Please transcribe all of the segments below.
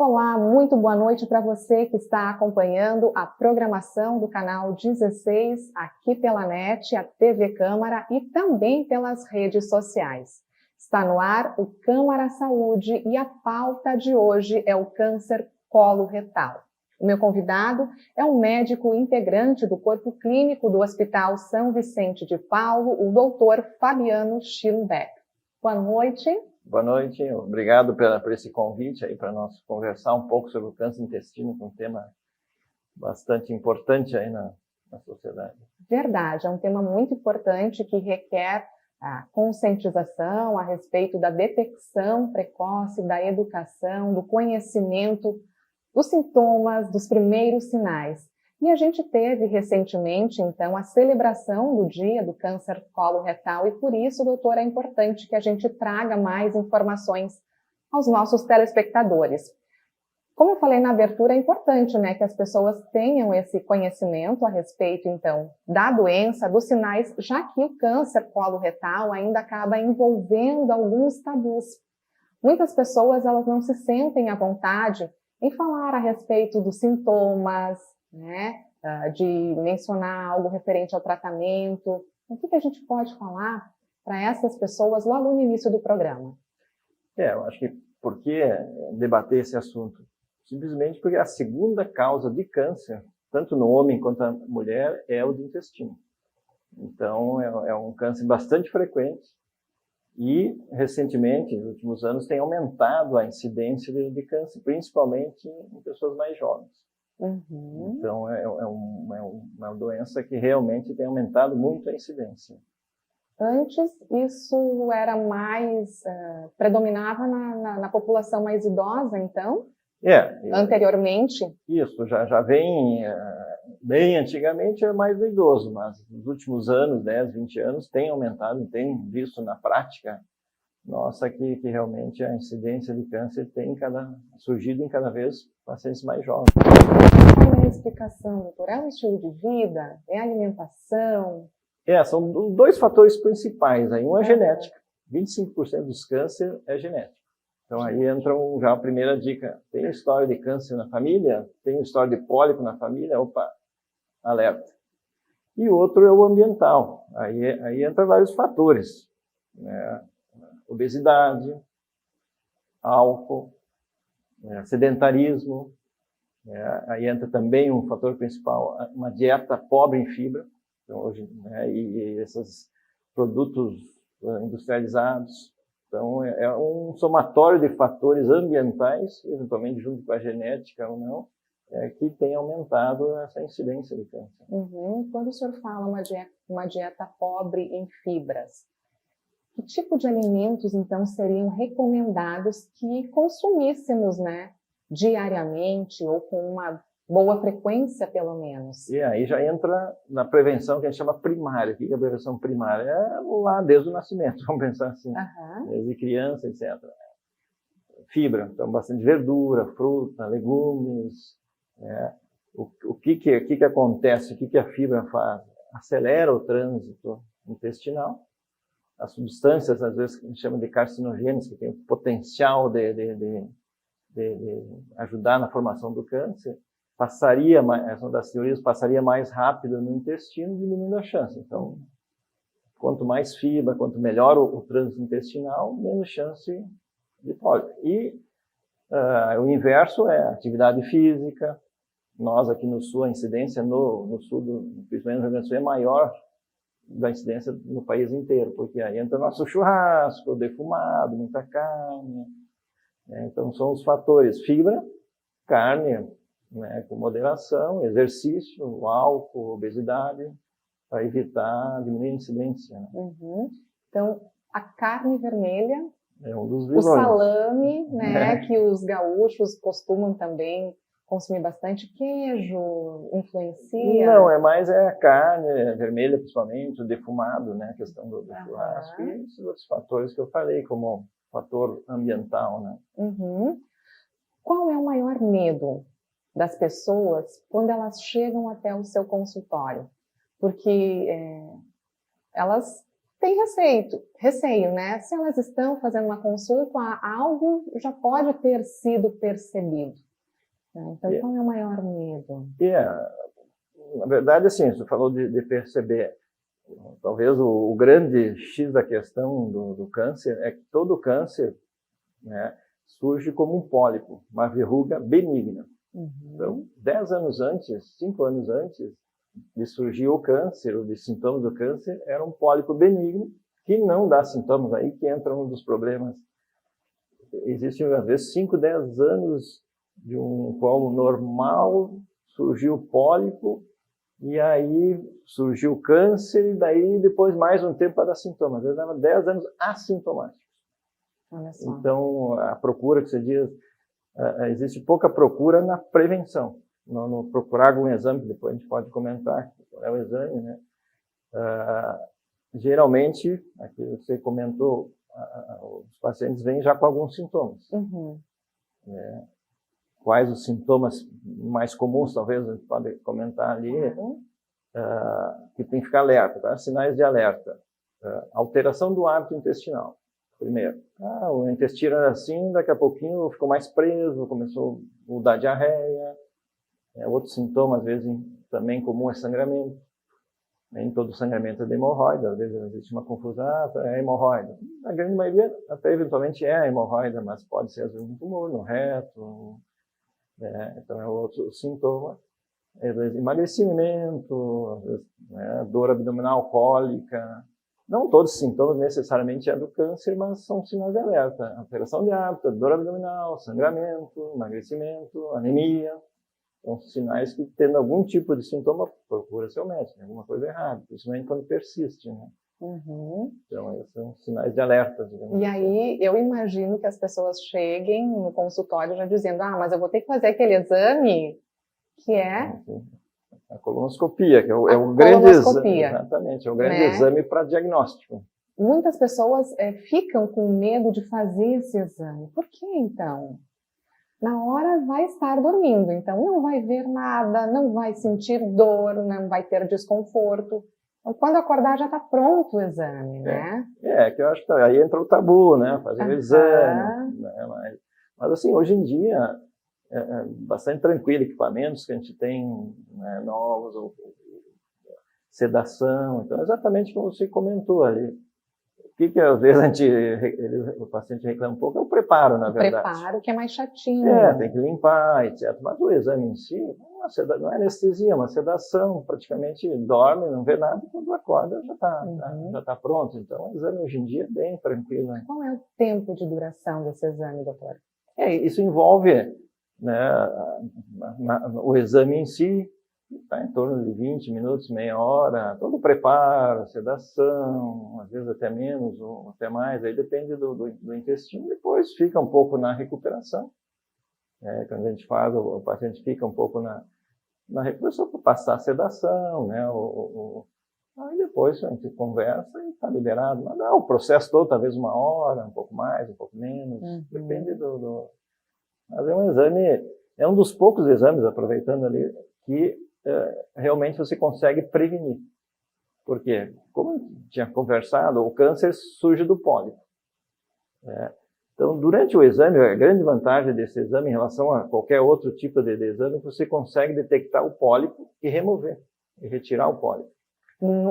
Olá, muito boa noite para você que está acompanhando a programação do canal 16, aqui pela NET, a TV Câmara e também pelas redes sociais. Está no ar o Câmara Saúde e a pauta de hoje é o câncer coloretal. O meu convidado é um médico integrante do corpo clínico do Hospital São Vicente de Paulo, o doutor Fabiano Schillenbeck. Boa noite. Boa noite, obrigado por esse convite aí para nós conversar um pouco sobre o câncer do intestino, que é um tema bastante importante aí na sociedade. Verdade, é um tema muito importante que requer a conscientização a respeito da detecção precoce, da educação, do conhecimento dos sintomas, dos primeiros sinais. E a gente teve recentemente, então, a celebração do Dia do Câncer Coloretal e por isso, doutor, é importante que a gente traga mais informações aos nossos telespectadores. Como eu falei na abertura, é importante, né, que as pessoas tenham esse conhecimento a respeito, então, da doença, dos sinais, já que o câncer coloretal ainda acaba envolvendo alguns tabus. Muitas pessoas, elas não se sentem à vontade em falar a respeito dos sintomas, né, de mencionar algo referente ao tratamento. O que a gente pode falar para essas pessoas logo no início do programa? Eu acho que por que debater esse assunto? Simplesmente porque a segunda causa de câncer, tanto no homem quanto na mulher, é o do intestino. Então, é um câncer bastante frequente e, recentemente, nos últimos anos, tem aumentado a incidência de câncer, principalmente em pessoas mais jovens. Uhum. Então, é uma doença que realmente tem aumentado muito a incidência. Antes, isso era mais, predominava na população mais idosa, então? Anteriormente? Isso, já vem, bem antigamente era mais do idoso, mas nos últimos anos, 10, 20 anos, tem aumentado, tem visto na prática, nossa, que realmente a incidência de câncer tem surgido em cada vez pacientes mais jovens. Qual é a explicação, doutor? É um estilo de vida? É alimentação? São dois fatores principais aí. Um é genética. 25% dos cânceres é genético. Então aí entra já a primeira dica. Tem história de câncer na família? Tem história de pólipo na família? Opa, alerta. E outro é o ambiental. Aí entra vários fatores, né? Obesidade, álcool, sedentarismo. Aí entra também um fator principal, uma dieta pobre em fibra. Então, hoje, e esses produtos industrializados. Então, é um somatório de fatores ambientais, eventualmente junto com a genética ou não, que tem aumentado essa incidência de câncer. Uhum. Quando o senhor fala uma dieta pobre em fibras, que tipo de alimentos, então, seriam recomendados que consumíssemos, né, diariamente ou com uma boa frequência, pelo menos? E aí já entra na prevenção que a gente chama primária. O que é a prevenção primária? É lá desde o nascimento, vamos pensar assim, desde criança, etc. Fibra, então bastante verdura, fruta, legumes. O que acontece, o que a fibra faz? Acelera o trânsito intestinal. As substâncias, às vezes, que a gente chama de carcinogênicas, que tem o potencial de ajudar na formação do câncer, essa uma das teorias, passaria mais rápido no intestino, diminuindo a chance. Então, quanto mais fibra, quanto melhor o trânsito intestinal, menos chance de pólipo. E o inverso é a atividade física. Nós aqui no Sul, a incidência no Sul, principalmente no Rio Grande do Sul, é maior da incidência no país inteiro, porque aí entra o nosso churrasco, defumado, muita carne. Então, são os fatores fibra, carne, com moderação, exercício, álcool, obesidade, para evitar diminuir a incidência. Uhum. Então, a carne vermelha, é um dos vilões. O salame, que os gaúchos costumam também consumir bastante, queijo influencia? Não, é mais a carne vermelha, principalmente, o defumado, a questão do churrasco, e esses outros fatores que eu falei, como o fator ambiental. Uhum. Qual é o maior medo das pessoas quando elas chegam até o seu consultório? Porque elas tem receio, né? Se elas estão fazendo uma consulta, algo já pode ter sido percebido. Né? Então, qual é o maior medo? Na verdade, assim, você falou de perceber. Talvez o grande X da questão do câncer é que todo câncer, né, surge como um pólipo, uma verruga benigna. Então, 10 anos antes, 5 anos antes de surgir o câncer, ou de sintomas do câncer, era um pólipo benigno, que não dá sintomas, aí que entra um dos problemas. Existem, às vezes, 5, 10 anos de um colo normal, surgiu o pólipo, e aí surgiu o câncer, e daí depois mais um tempo para dar sintomas. Às vezes dava 10 anos assintomáticos. Então, a procura que você diz, existe pouca procura na prevenção. No procurar algum exame, que depois a gente pode comentar qual é o exame, né? Geralmente, aqui você comentou, os pacientes vêm já com alguns sintomas. Né? Quais os sintomas mais comuns, talvez a gente pode comentar ali, que tem que ficar alerta, tá? Sinais de alerta. Alteração do hábito intestinal, primeiro. O intestino era assim, daqui a pouquinho ficou mais preso, começou a mudar diarreia. Outro sintoma, às vezes, também comum é sangramento. Nem todo sangramento é de hemorroida, às vezes existe uma confusão, é hemorroida. A grande maioria, até eventualmente, é hemorroida, mas pode ser, às vezes, um tumor no reto. Então, é outro sintoma. Às vezes, emagrecimento, às vezes, dor abdominal, cólica. Não todos os sintomas necessariamente é do câncer, mas são sinais de alerta. Alteração de hábito, dor abdominal, sangramento, emagrecimento, anemia. São sinais que, tendo algum tipo de sintoma, procura seu médico, alguma coisa errada, principalmente quando persiste, né? Então, esses são sinais de alerta. E aí, eu imagino que as pessoas cheguem no consultório já dizendo, mas eu vou ter que fazer aquele exame que é... A colonoscopia, que é o grande exame. Exatamente, é o grande exame para diagnóstico. Muitas pessoas ficam com medo de fazer esse exame. Por que, então? Na hora vai estar dormindo, então não vai ver nada, não vai sentir dor, não vai ter desconforto. Então, quando acordar, já está pronto o exame, né? Que eu acho que aí entra o tabu, né? Fazer o exame. Né? Mas, assim, hoje em dia, é bastante tranquilo, equipamentos que a gente tem, né, novos, sedação. Então, exatamente como você comentou ali. O que às vezes o paciente reclama um pouco é o preparo, na verdade. O preparo que é mais chatinho. Tem que limpar, etc. Mas o exame em si, não é anestesia, é uma sedação. Praticamente dorme, não vê nada, e quando acorda já está pronto. Então, o exame hoje em dia é bem tranquilo. Né? Qual é o tempo de duração desse exame, doutor? Isso envolve, né, o exame em si, está em torno de 20 minutos, meia hora, todo o preparo, sedação, às vezes até menos ou até mais, aí depende do intestino, depois fica um pouco na recuperação. Quando a gente faz, o paciente fica um pouco na recuperação para passar a sedação, né? Aí depois a gente conversa e está liberado. Mas não, o processo todo, talvez 1 hora, um pouco mais, um pouco menos, depende Mas é um exame, é um dos poucos exames, aproveitando ali, que realmente você consegue prevenir. Por quê? Como eu tinha conversado, o câncer surge do pólipo. Então, durante o exame, a grande vantagem desse exame em relação a qualquer outro tipo de exame, você consegue detectar o pólipo e remover, e retirar o pólipo.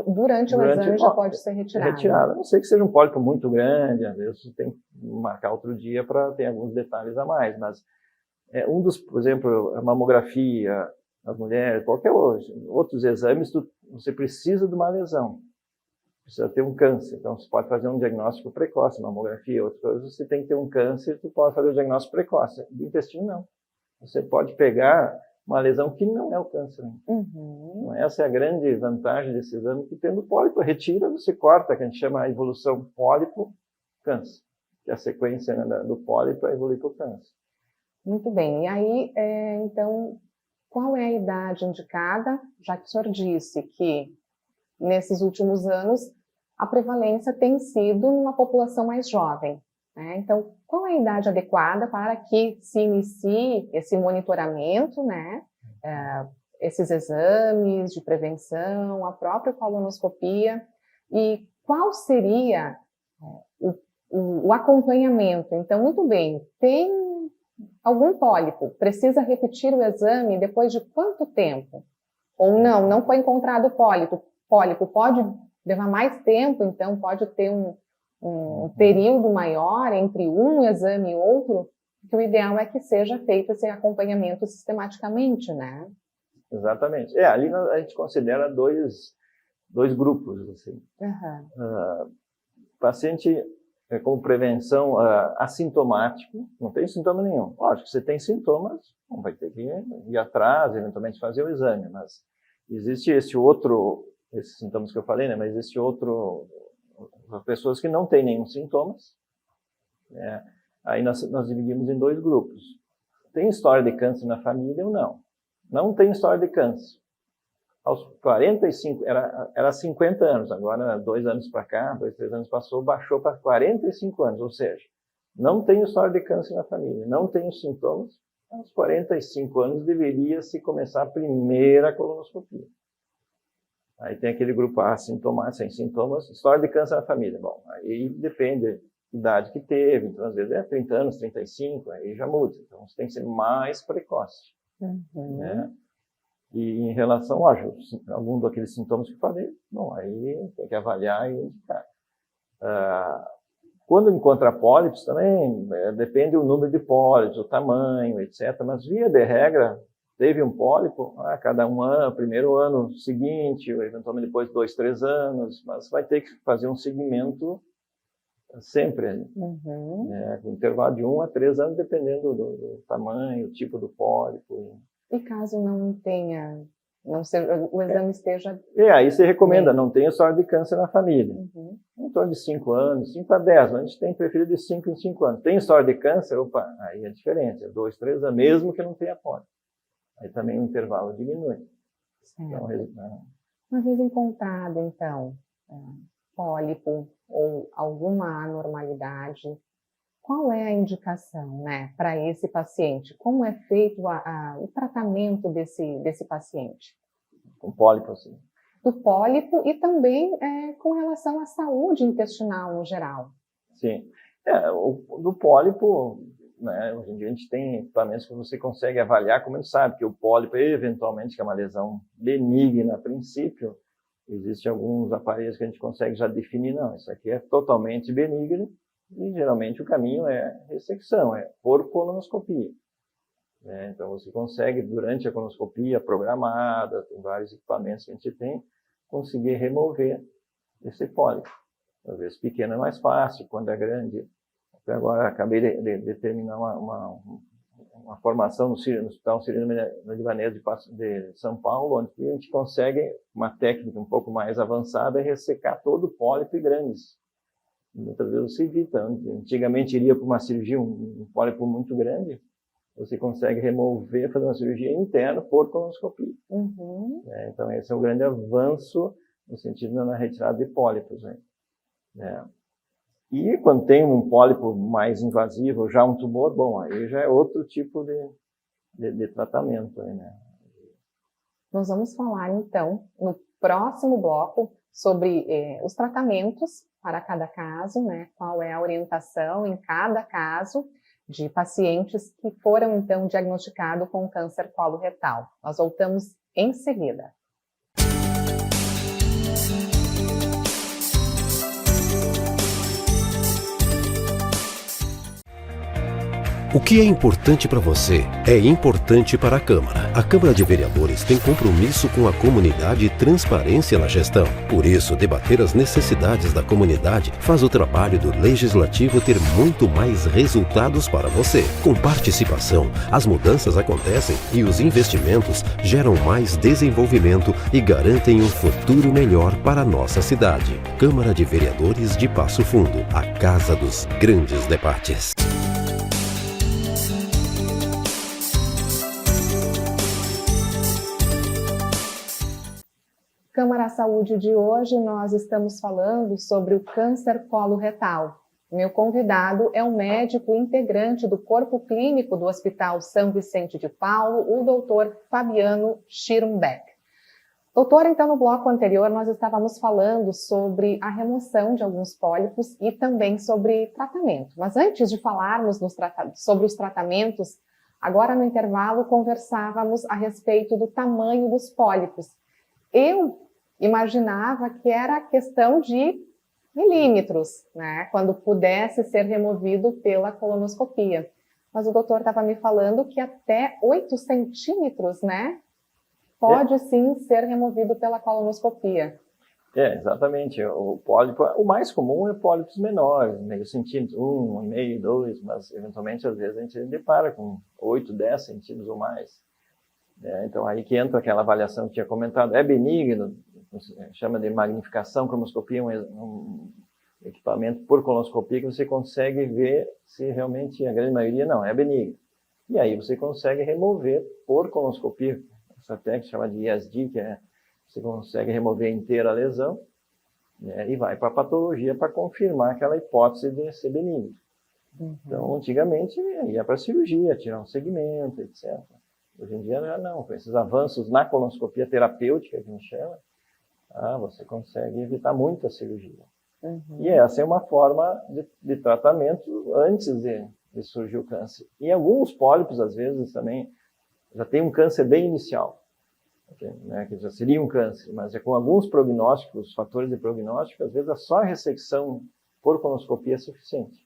Durante o exame já pode ser retirado. A não ser que seja um pólipo muito grande, às vezes você tem que marcar outro dia para ter alguns detalhes a mais, mas por exemplo, a mamografia, as mulheres, qualquer outros exames, você precisa de uma lesão, precisa ter um câncer. Então, você pode fazer um diagnóstico precoce, mamografia, outras coisas, você tem que ter um câncer, tu pode fazer o diagnóstico precoce. Do intestino, não. Você pode pegar uma lesão que não é o câncer. Então, essa é a grande vantagem desse exame, que tendo pólipo, retira, você corta, que a gente chama a evolução pólipo-câncer, que é a sequência, né, do pólipo para evoluir para o câncer. Muito bem. E aí, então, qual é a idade indicada? Já que o senhor disse que, nesses últimos anos, a prevalência tem sido numa população mais jovem. Né? Então, qual é a idade adequada para que se inicie esse monitoramento, né? Esses exames de prevenção, a própria colonoscopia? E qual seria o acompanhamento? Então, muito bem, tem algum pólipo, precisa repetir o exame depois de quanto tempo? Ou não foi encontrado pólipo, pode levar mais tempo, então pode ter um período maior entre um exame e outro, que o ideal é que seja feito esse acompanhamento sistematicamente, né? Exatamente. Ali a gente considera dois grupos, assim. Paciente com prevenção assintomático, não tem sintoma nenhum. Lógico, você tem sintomas, vai ter que ir atrás, eventualmente fazer o exame, mas existe esses sintomas que eu falei, né? Mas existe pessoas que não têm nenhum sintomas, né? Aí nós dividimos em dois grupos. Tem história de câncer na família ou não? Não tem história de câncer. Aos 45, era 50 anos, agora 2 anos para cá, 2, 3 anos passou, baixou para 45 anos, ou seja, não tem história de câncer na família, não tem os sintomas, aos 45 anos deveria se começar a primeira colonoscopia. Aí tem aquele grupo assintomático, sem sintomas, história de câncer na família. Bom, aí depende da idade que teve, então às vezes 30 anos, 35, aí já muda, então você tem que ser mais precoce. Né? E em relação, lógico, algum daqueles sintomas que eu falei, bom, aí tem que avaliar e indicar. Quando encontra pólipos também, depende do número de pólipos, o tamanho, etc. Mas via de regra, teve um pólipo, cada um ano, primeiro ano seguinte, ou eventualmente depois de 2, 3 anos, mas vai ter que fazer um seguimento sempre, com intervalo de 1 a 3 anos, dependendo do tamanho, o tipo do pólipo. E caso não tenha, o exame esteja... Aí você recomenda, não tenha história de câncer na família. Em torno de 5 anos, 5 a 10, mas a gente tem preferido de 5 em 5 anos. Tem história de câncer? Opa, aí é diferente, é 2, 3 anos, mesmo que não tenha pólipo. Aí também o intervalo diminui. Então, uma vez encontrado, então, pólipo ou alguma anormalidade, qual é a indicação, né, para esse paciente? Como é feito o tratamento desse paciente? Com pólipo, assim. Do pólipo e também com relação à saúde intestinal no geral. Sim. Do pólipo, né, hoje em dia a gente tem equipamentos que você consegue avaliar, como a gente sabe que o pólipo, eventualmente, que é uma lesão benigna a princípio, existem alguns aparelhos que a gente consegue já definir, não, isso aqui é totalmente benigno, e geralmente o caminho é ressecção, é por colonoscopia. Então você consegue, durante a colonoscopia programada, tem vários equipamentos que a gente tem, conseguir remover esse pólipo. Às vezes pequeno é mais fácil, quando é grande. Até agora acabei de terminar uma formação no Hospital Sírio-Libanês de São Paulo, onde a gente consegue, uma técnica um pouco mais avançada, ressecar todo o pólipo grandes. Muitas vezes se evita. Antigamente iria para uma cirurgia, um pólipo muito grande, você consegue remover, fazer uma cirurgia interna por colonoscopia. Então esse é um grande avanço no sentido da retirada de pólipos. E quando tem um pólipo mais invasivo, já um tumor, bom, aí já é outro tipo de tratamento. Nós vamos falar então no próximo bloco sobre os tratamentos para cada caso, né? Qual é a orientação em cada caso de pacientes que foram, então, diagnosticados com câncer coloretal. Nós voltamos em seguida. O que é importante para você é importante para a Câmara. A Câmara de Vereadores tem compromisso com a comunidade e transparência na gestão. Por isso, debater as necessidades da comunidade faz o trabalho do Legislativo ter muito mais resultados para você. Com participação, as mudanças acontecem e os investimentos geram mais desenvolvimento e garantem um futuro melhor para a nossa cidade. Câmara de Vereadores de Passo Fundo, a casa dos grandes debates. Câmara Saúde de hoje, nós estamos falando sobre o câncer coloretal. Meu convidado é o médico integrante do Corpo Clínico do Hospital São Vicente de Paulo, o Dr. Fabiano Schirmbeck. Doutor, então no bloco anterior nós estávamos falando sobre a remoção de alguns pólipos e também sobre tratamento. Mas antes de falarmos sobre os tratamentos, agora no intervalo conversávamos a respeito do tamanho dos pólipos. Eu imaginava que era questão de milímetros, né, quando pudesse ser removido pela colonoscopia. Mas o doutor estava me falando que até 8 centímetros, né, pode sim ser removido pela colonoscopia. Exatamente. O pólipo, o mais comum é pólipos menores, meio centímetro, 1,5, 2, mas eventualmente às vezes a gente depara com 8, 10 centímetros ou mais. Então aí que entra aquela avaliação que tinha comentado, é benigno, chama de magnificação, cromoscopia, um equipamento por colonoscopia que você consegue ver se realmente a grande maioria não, é benigno. E aí você consegue remover por colonoscopia, essa técnica chama de ISD, que é você consegue remover inteira a lesão, né, e vai para a patologia para confirmar aquela hipótese de ser benigno. Então, antigamente, ia para a cirurgia, tirar um segmento, etc. Hoje em dia, não. Com esses avanços na colonoscopia terapêutica, que a gente chama, você consegue evitar muita cirurgia. E essa é uma forma de tratamento antes de surgir o câncer. E alguns pólipos, às vezes, também já tem um câncer bem inicial, né, que já seria um câncer, mas com alguns prognósticos, fatores de prognóstico, às vezes só a ressecção por colonoscopia é suficiente.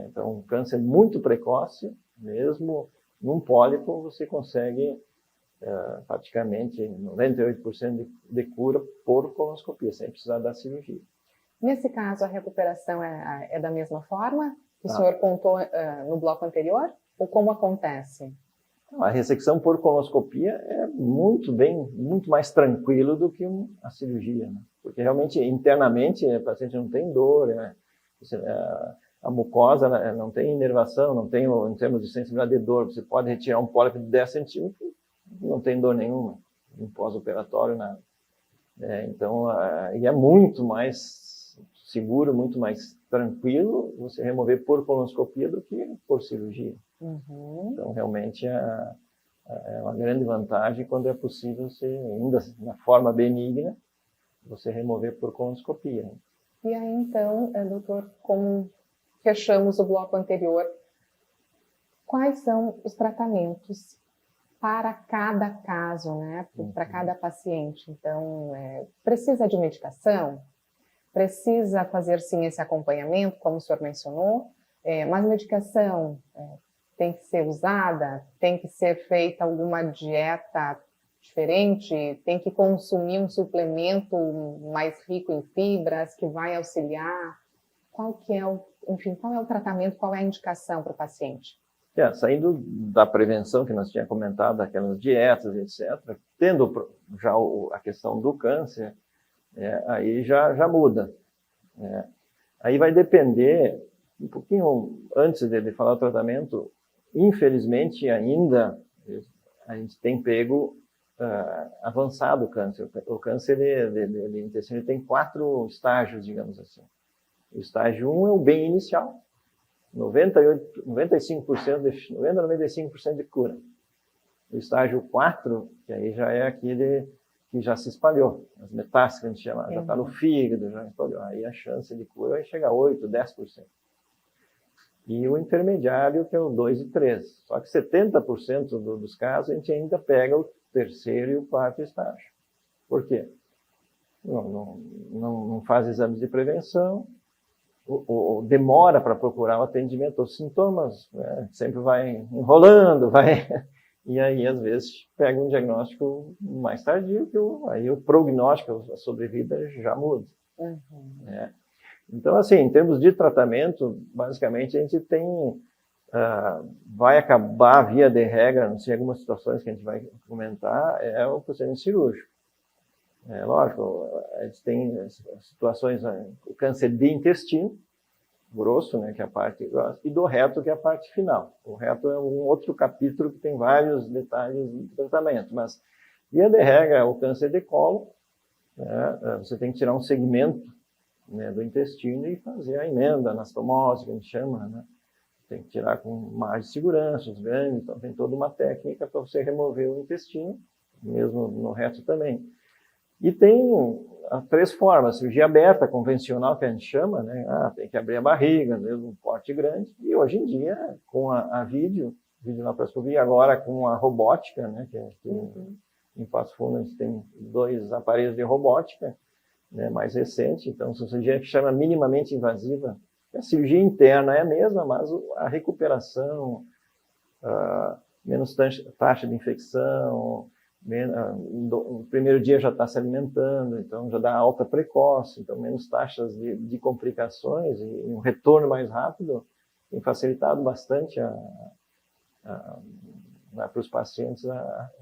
Então, um câncer muito precoce, mesmo num pólipo, você consegue praticamente 98% de cura por colonoscopia, sem precisar da cirurgia. Nesse caso, a recuperação é da mesma forma que o senhor contou no bloco anterior? Ou como acontece? A ressecção por colonoscopia é muito mais tranquilo do que a cirurgia, né? Porque realmente, internamente, o paciente não tem dor, né? A mucosa não tem inervação, não tem, em termos de sensibilidade de dor. Você pode retirar um pólipo de 10 centímetros, não tem dor nenhuma, no pós-operatório, nada. Então, e é muito mais seguro, muito mais tranquilo você remover por colonoscopia do que por cirurgia. Então, realmente, é uma grande vantagem quando é possível, ainda na forma benigna, você remover por colonoscopia. E aí, então, doutor, como fechamos o bloco anterior, quais são os tratamentos para cada caso, né? Para cada paciente? Então, precisa de medicação? Precisa fazer, sim, esse acompanhamento, como o senhor mencionou? Mas medicação tem que ser usada? Tem que ser feita alguma dieta diferente? Tem que consumir um suplemento mais rico em fibras que vai auxiliar? Qual é o tratamento, qual é a indicação para o paciente? Saindo da prevenção que nós tínhamos comentado, aquelas dietas, etc., tendo já a questão do câncer, aí já muda. Aí vai depender, um pouquinho antes de falar do tratamento, infelizmente ainda a gente tem pego avançado o câncer. O câncer de intestino tem 4 estágios, digamos assim. O estágio 1 é o bem inicial, 90-95% de cura. O estágio 4, que aí já é aquele que já se espalhou, as metástases que a gente chama, já está no fígado, já espalhou. Aí a chance de cura vai chegar a 8, 10%. E o intermediário, que é o 2 e 3. Só que 70% dos casos a gente ainda pega o 3º e o 4º estágio. Por quê? Não faz exames de prevenção, demora para procurar o atendimento, os sintomas, né, sempre vai enrolando, e aí às vezes pega um diagnóstico mais tardio, aí o prognóstico, a sobrevida já muda. Então, assim, em termos de tratamento, basicamente a gente tem, vai acabar via de regra, não sei, algumas situações que a gente vai comentar, é o procedimento cirúrgico. Lógico, a gente tem situações, o câncer de intestino grosso, né, que é a parte grossa, e do reto, que é a parte final. O reto é um outro capítulo que tem vários detalhes de tratamento, mas, via de regra, o câncer de colo, né, você tem que tirar um segmento, né, do intestino e fazer a emenda, a anastomose, que a gente chama, né? Tem que tirar com margem de segurança, os ganhos, então tem toda uma técnica para você remover o intestino, mesmo no reto também. E tem as 3 formas, cirurgia aberta, convencional, que a gente chama, né? Tem que abrir a barriga, mesmo um porte grande, e hoje em dia, com a videolaparoscopia, agora com a robótica, né? Em Passo Fundo a gente tem 2 aparelhos de robótica, né? Mais recente, então, se a cirurgia chama minimamente invasiva, a cirurgia interna é a mesma, mas a recuperação, menos taxa de infecção, no primeiro dia já está se alimentando, então já dá alta precoce, então menos taxas de complicações e um retorno mais rápido tem facilitado bastante para os pacientes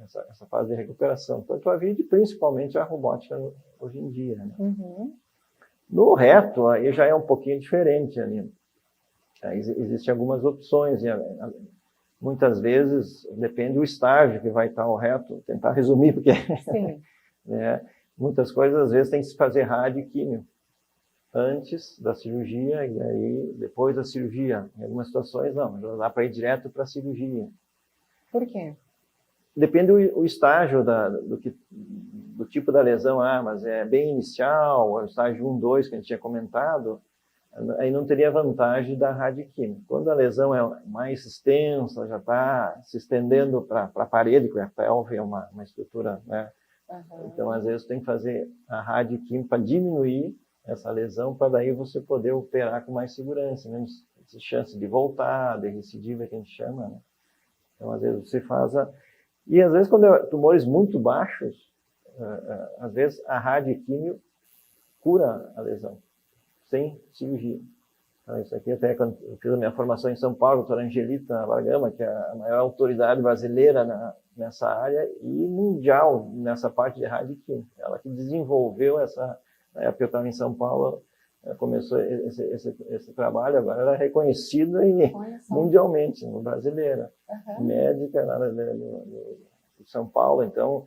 essa fase de recuperação. Tanto a vídeo, principalmente a robótica hoje em dia. Né? No reto, aí já é um pouquinho diferente ali. Existem algumas opções, muitas vezes depende do estágio que vai estar o reto, tentar resumir, porque né, muitas coisas às vezes tem que se fazer rádio e químio antes da cirurgia e aí depois da cirurgia. Em algumas situações não, já dá para ir direto para a cirurgia. Por quê? Depende do estágio do tipo da lesão, mas é bem inicial, o estágio 1, 2 que a gente tinha comentado, aí não teria vantagem da radioquímica. Quando a lesão é mais extensa, já está se estendendo para a parede, porque a pelve é uma estrutura, né? Então, às vezes, tem que fazer a radioquímica para diminuir essa lesão, para daí você poder operar com mais segurança, menos chance de voltar, de recidiva, que a gente chama, né? Então, às vezes, você faz E, às vezes, quando é tumores muito baixos, às vezes, a radioquímio cura a lesão sem cirurgia. Então, isso aqui até quando eu fiz a minha formação em São Paulo, a doutora Angelita Vargama, que é a maior autoridade brasileira nessa área e mundial nessa parte de radioquímica. Ela que desenvolveu essa... Na época que eu estava em São Paulo, começou esse trabalho, agora ela é reconhecida mundialmente, brasileira. Médica de São Paulo, então...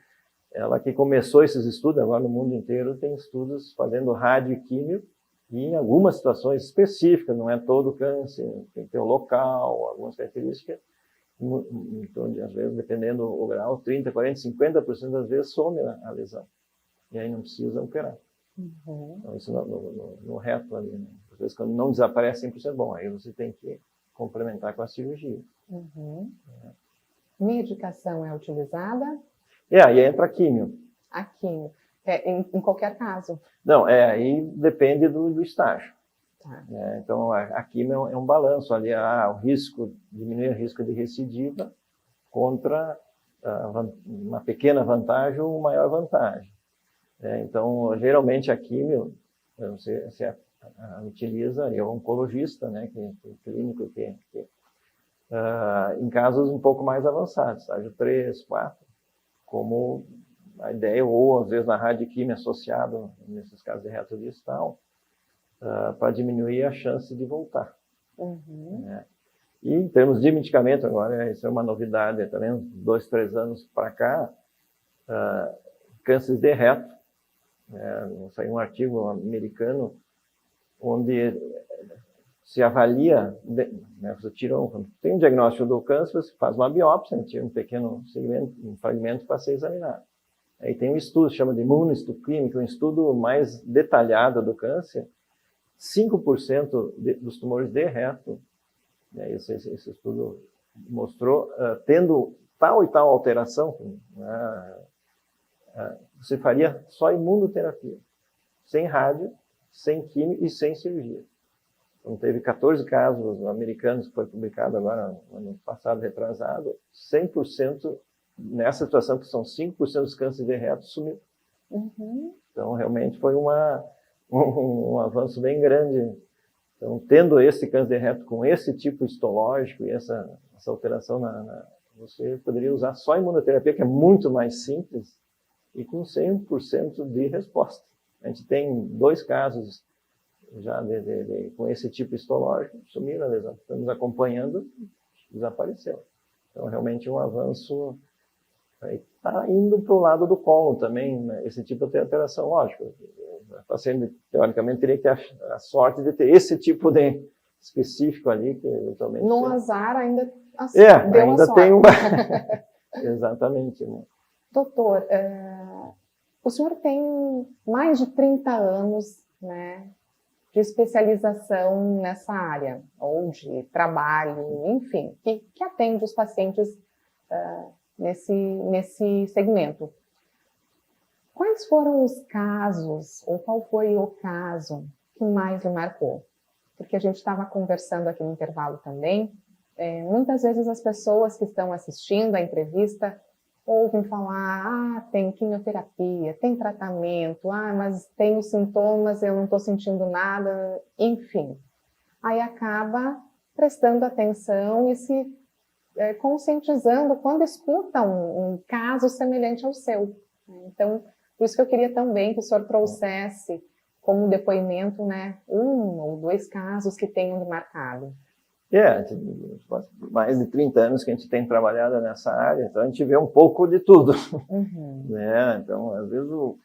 Ela que começou esses estudos, agora no mundo inteiro tem estudos fazendo radioquímio e em algumas situações específicas, não é todo câncer, tem que ter o local, algumas características, então, às vezes, dependendo do grau, 30%, 40%, 50% das vezes some a lesão. E aí não precisa operar. Então, isso no reto ali, né? Às vezes, quando não desaparece 100%, bom, aí você tem que complementar com a cirurgia. Medicação é utilizada? Aí entra a químio. A químio. Em qualquer caso? Não, aí depende do estágio. Então, a químio é um balanço ali, diminuir o risco de recidiva contra uma pequena vantagem ou uma maior vantagem. Então, geralmente a químio, você utiliza, o oncologista, né, clínico, em casos um pouco mais avançados, estágio 3, 4, como a ideia, ou às vezes na radioquímica associado, nesses casos de reto distal, para diminuir a chance de voltar. E em termos de medicamento, agora, isso é uma novidade, também 2, 3 anos para cá, cânceres de reto, saiu um artigo americano, onde se avalia, né, você tem um diagnóstico do câncer, você faz uma biópsia, tira um pequeno segmento, um fragmento para ser examinado. Aí tem um estudo, chama de imunohistoquímica, um estudo mais detalhado do câncer, 5% dos tumores de reto, né, esse estudo mostrou, tendo tal e tal alteração, você faria só imunoterapia, sem rádio, sem químio e sem cirurgia. Então, teve 14 casos americanos que foi publicado agora, no ano passado, retrasado, 100%, nessa situação que são 5% dos cânceres de reto, sumiu. Então, realmente foi um avanço bem grande. Então, tendo esse câncer de reto com esse tipo histológico e essa alteração, você poderia usar só imunoterapia, que é muito mais simples, e com 100% de resposta. A gente tem 2 casos já com esse tipo histológico, sumiram a lesão. Estamos acompanhando, desapareceu. Então, realmente, um avanço está indo para o lado do colo também, né? Esse tipo de alteração, lógico. O paciente, teoricamente, teria que ter a sorte de ter esse tipo de específico ali, que eventualmente... No azar, ainda deu ainda tem uma... Exatamente, né? Doutor, o senhor tem mais de 30 anos, né, de especialização nessa área, ou de trabalho, enfim, que atende os pacientes nesse segmento. Quais foram os casos, ou qual foi o caso que mais lhe marcou? Porque a gente estava conversando aqui no intervalo também, muitas vezes as pessoas que estão assistindo a entrevista ouvem falar, tem quimioterapia, tem tratamento, mas tenho sintomas, eu não estou sentindo nada, enfim. Aí acaba prestando atenção e se conscientizando quando escuta um caso semelhante ao seu. Então, por isso que eu queria também que o senhor trouxesse como depoimento, né, 1 ou 2 casos que tenham lhe marcado. Mais de 30 anos que a gente tem trabalhado nessa área, então a gente vê um pouco de tudo. Né? Então, às vezes, o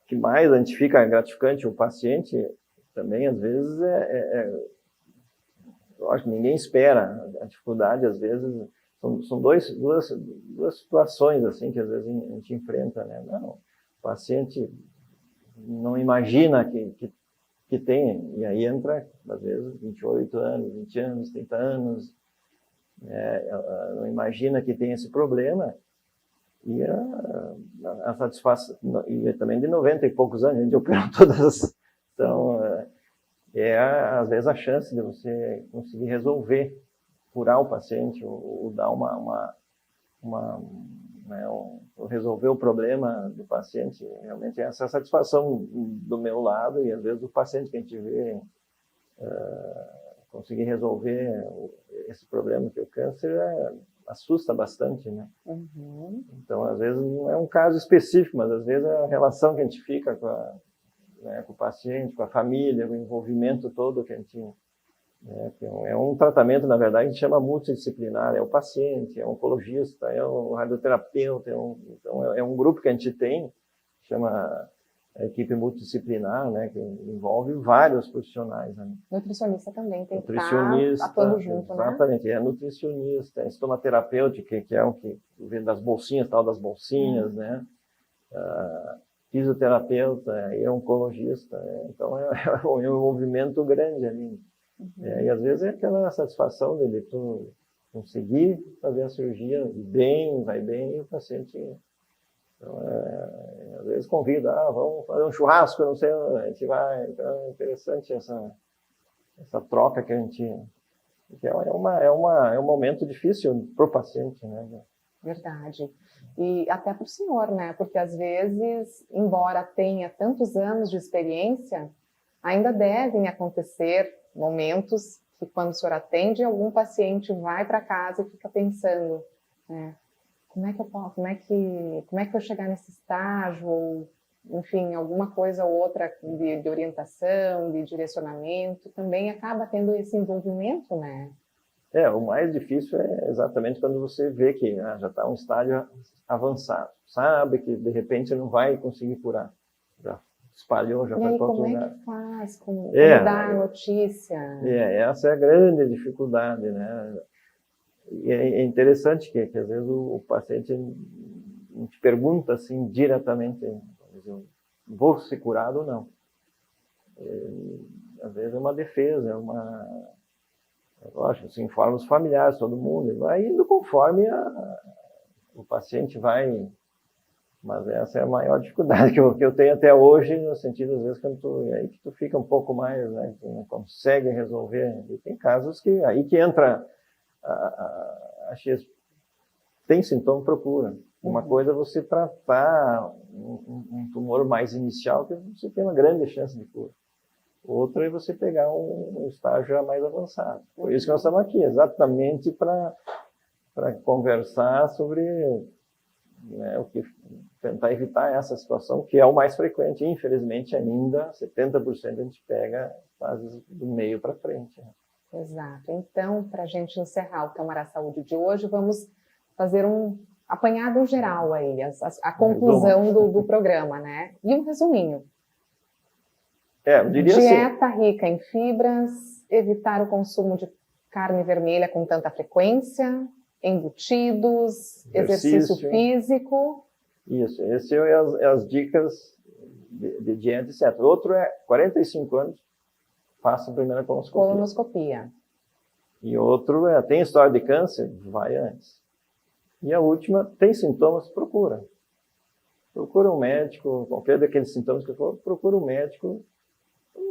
que mais a gente fica gratificante, o paciente também, às vezes, eu acho que ninguém espera. A dificuldade, às vezes, são duas situações assim, que às vezes a gente enfrenta. Né? Não, o paciente não imagina que tem, e aí entra, às vezes, 28 anos, 20 anos, 30 anos, não imagina que tem esse problema, e a satisfação, e também de 90 e poucos anos, a gente operou todas, então, às vezes a chance de você conseguir resolver, curar o paciente, ou dar resolver o problema do paciente, realmente essa satisfação do meu lado, e às vezes do paciente que a gente vê conseguir resolver esse problema que é o câncer, assusta bastante, né? Então, às vezes não é um caso específico, mas às vezes é a relação que a gente fica com o paciente, com a família, o envolvimento todo que a gente... É um tratamento, na verdade, que a gente chama multidisciplinar. É o paciente, é o oncologista, é o radioterapeuta, então é um grupo que a gente tem, chama a equipe multidisciplinar, né, que envolve vários profissionais. Né? Nutricionista também tem que estar atuando junto, exatamente, né? É nutricionista, é estomaterapeuta, que é o que vem das bolsinhas, tal das bolsinhas, né? Fisioterapeuta, é oncologista, então é um envolvimento grande ali. E às vezes é aquela satisfação de tu conseguir fazer a cirurgia bem, vai bem, e o paciente, então, às vezes convida, vamos fazer um churrasco, não sei, a gente vai, então é interessante essa troca que a gente, que é um momento difícil para o paciente, né? Verdade. E até para o senhor, né? Porque às vezes, embora tenha tantos anos de experiência, ainda devem acontecer momentos que, quando o senhor atende, algum paciente vai para casa e fica pensando, né, como é que eu vou chegar nesse estágio, ou, enfim, alguma coisa ou outra de orientação, de direcionamento, também acaba tendo esse envolvimento, né? O mais difícil é exatamente quando você vê que já está um estágio avançado, sabe que de repente não vai conseguir curar, já espalhou, já foi para outro lugar. E aí, como é que faz? Como dar a notícia? Essa é a grande dificuldade, né? E é interessante que às vezes o paciente te pergunta assim diretamente, vou ser curado ou não? Às vezes é uma defesa, lógico, se informa os familiares, todo mundo, vai indo conforme o paciente vai. Mas essa é a maior dificuldade que eu tenho até hoje, no sentido, às vezes, aí que tu fica um pouco mais, né, tu não consegue resolver. E tem casos que, aí que entra tem sintoma, procura. Uma coisa é você tratar um tumor mais inicial, que você tem uma grande chance de cura. Outra é você pegar um estágio já mais avançado. Por isso que nós estamos aqui, exatamente para conversar sobre, né, o que tentar evitar essa situação, que é o mais frequente. Infelizmente, ainda 70% a gente pega fases do meio para frente. Exato. Então, para a gente encerrar o Câmara Saúde de hoje, vamos fazer um apanhado geral aí, a conclusão do programa, né? E um resuminho. Eu diria dieta assim, rica em fibras, evitar o consumo de carne vermelha com tanta frequência, embutidos, exercício físico. Isso, esse é as dicas de dieta, etc. Outro é 45 anos, faça a primeira colonoscopia. Colonoscopia. E outro tem história de câncer, vai antes. E a última, tem sintomas, procura. Procura um médico, qualquer daqueles sintomas que eu falo, procura um médico.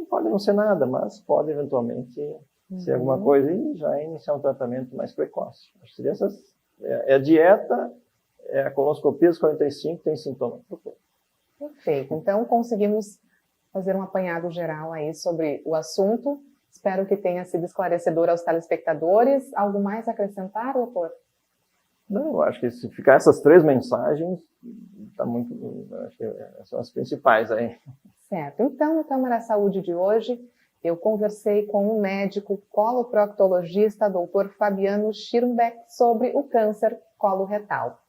Pode não ser nada, mas pode eventualmente ser alguma coisa e já iniciar um tratamento mais precoce. Acho que seria a dieta, a colonoscopia aos 45, tem sintomas, procura. Perfeito. Então, conseguimos fazer um apanhado geral aí sobre o assunto. Espero que tenha sido esclarecedor aos telespectadores. Algo mais a acrescentar, doutor? Não, eu acho que se ficar essas 3 mensagens, tá muito, acho que são as principais aí. Certo. Então, no Câmara Saúde de hoje, eu conversei com o médico coloproctologista, doutor Fabiano Schirmbeck, sobre o câncer coloretal.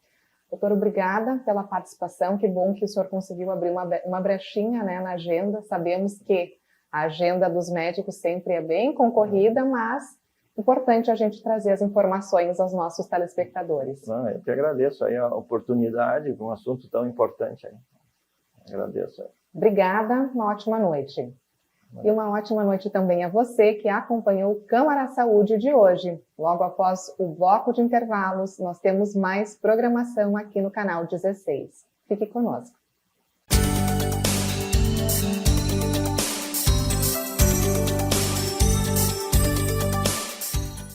Doutor, obrigada pela participação. Que bom que o senhor conseguiu abrir uma brechinha, né, na agenda. Sabemos que a agenda dos médicos sempre é bem concorrida, mas importante a gente trazer as informações aos nossos telespectadores. Eu que agradeço aí a oportunidade de um assunto tão importante aí. Agradeço aí. Obrigada, uma ótima noite. E uma ótima noite também a você que acompanhou o Câmara Saúde de hoje. Logo após o bloco de intervalos, nós temos mais programação aqui no canal 16. Fique conosco.